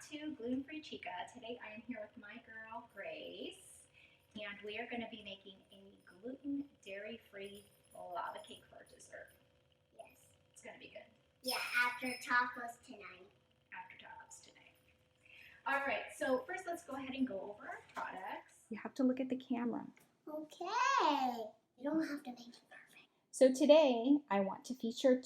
back to Gluten-Free Chica. Today I am here with my girl Grace, and we are going to be making a gluten dairy-free lava cake for dessert. Yes. It's going to be good. Yeah, after tacos tonight. After tacos tonight. All right, so first let's go ahead and go over our products. You have to look at the camera. Okay. You don't have to make it perfect. So today I want to feature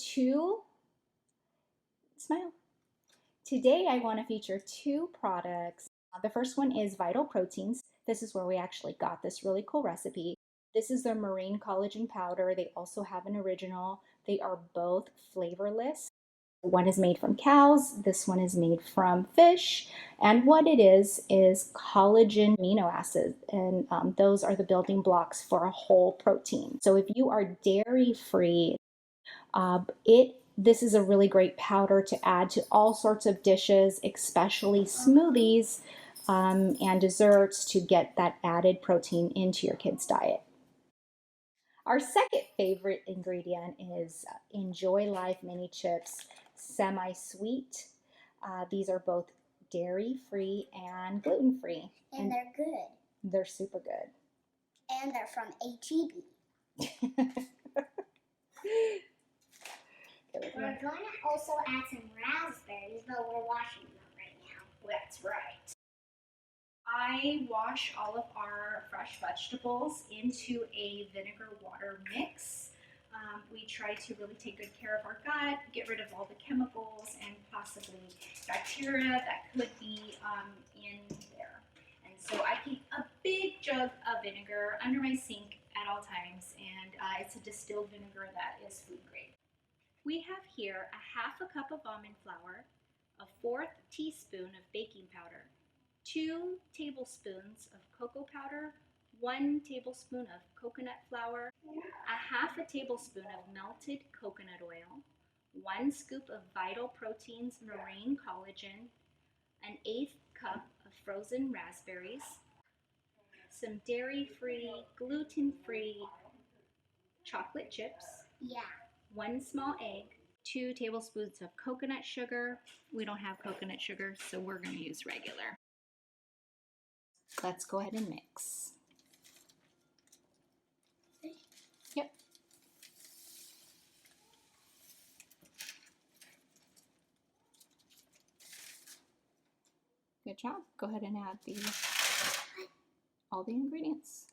Today I want to feature two products. The first one is Vital Proteins. This is where we actually got this really cool recipe. This is their marine collagen powder. They also have an original. They are both flavorless. One is made from cows, this one is made from fish, and what it is collagen amino acids, and those are the building blocks for a whole protein. So if you are dairy free, this is a really great powder to add to all sorts of dishes, especially smoothies and desserts, to get that added protein into your kids' diet. Our second favorite ingredient is Enjoy Life mini chips, semi-sweet. These are both dairy-free and gluten-free. And they're good. They're super good. And they're from H-E-B. We're going to also add some raspberries, but we're washing them right now. That's right. I wash all of our fresh vegetables into a vinegar water mix. We try to really take good care of our gut, get rid of all the chemicals and possibly bacteria that could be in there. And so I keep a big jug of vinegar under my sink at all times, and it's a distilled vinegar that is food grade. We have here a half a cup of almond flour, a 1/4 teaspoon of baking powder, 2 tablespoons of cocoa powder, 1 tablespoon of coconut flour, a half a tablespoon of melted coconut oil, 1 scoop of Vital Proteins marine collagen, an 1/8 cup of frozen raspberries, some dairy-free, gluten-free chocolate chips, Yeah. 1 small egg, 2 tablespoons of coconut sugar. We don't have coconut sugar, so we're going to use regular. Let's go ahead and mix. Yep. Good job. Go ahead and add all the ingredients.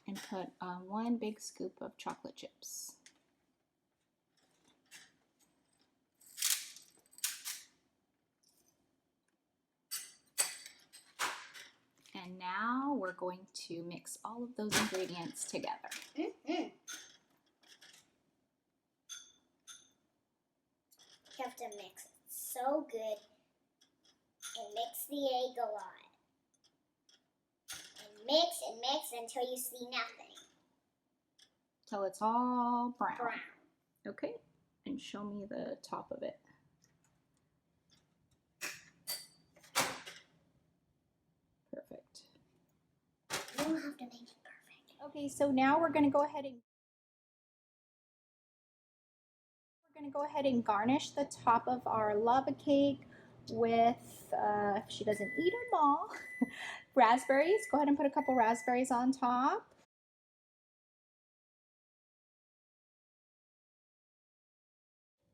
And put 1 big scoop of chocolate chips. And now we're going to mix all of those ingredients together. Mm-hmm. You have to mix it so good and mix the egg a lot. And mix until you see nothing. Till it's all brown. Brown. Okay, and show me the top of it. Perfect. You don't have to make it perfect. Okay, so now we're going to go ahead and garnish the top of our lava cake with, if she doesn't eat them all, raspberries. Go ahead and put a couple raspberries on top.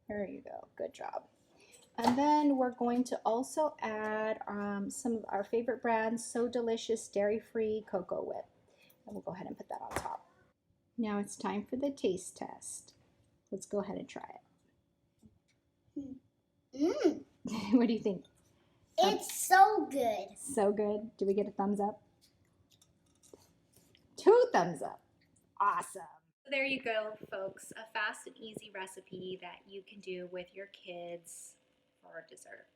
There you go. Good job. And then we're going to also add some of our favorite brands, So Delicious Dairy-Free Coco Whip. And we'll go ahead and put that on top. Now it's time for the taste test. Let's go ahead and try it. Mmm. What do you think? It's so good. So good. Do we get a thumbs up? 2 thumbs up. Awesome. There you go, folks. A fast and easy recipe that you can do with your kids for dessert.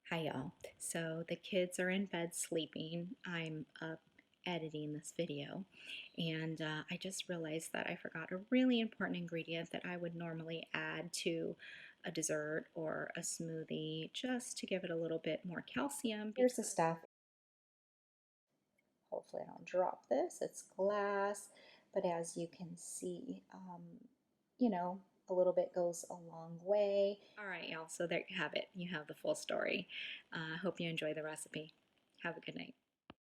Hi, y'all. So the kids are in bed sleeping. I'm up editing this video, and I just realized that I forgot a really important ingredient that I would normally add to a dessert or a smoothie just to give it a little bit more calcium. Here's the stuff. Hopefully I don't drop this. It's glass, but as you can see, you know, a little bit goes a long way. All right, y'all, so there you have it. You have the full story. I hope you enjoy the recipe. Have a good night.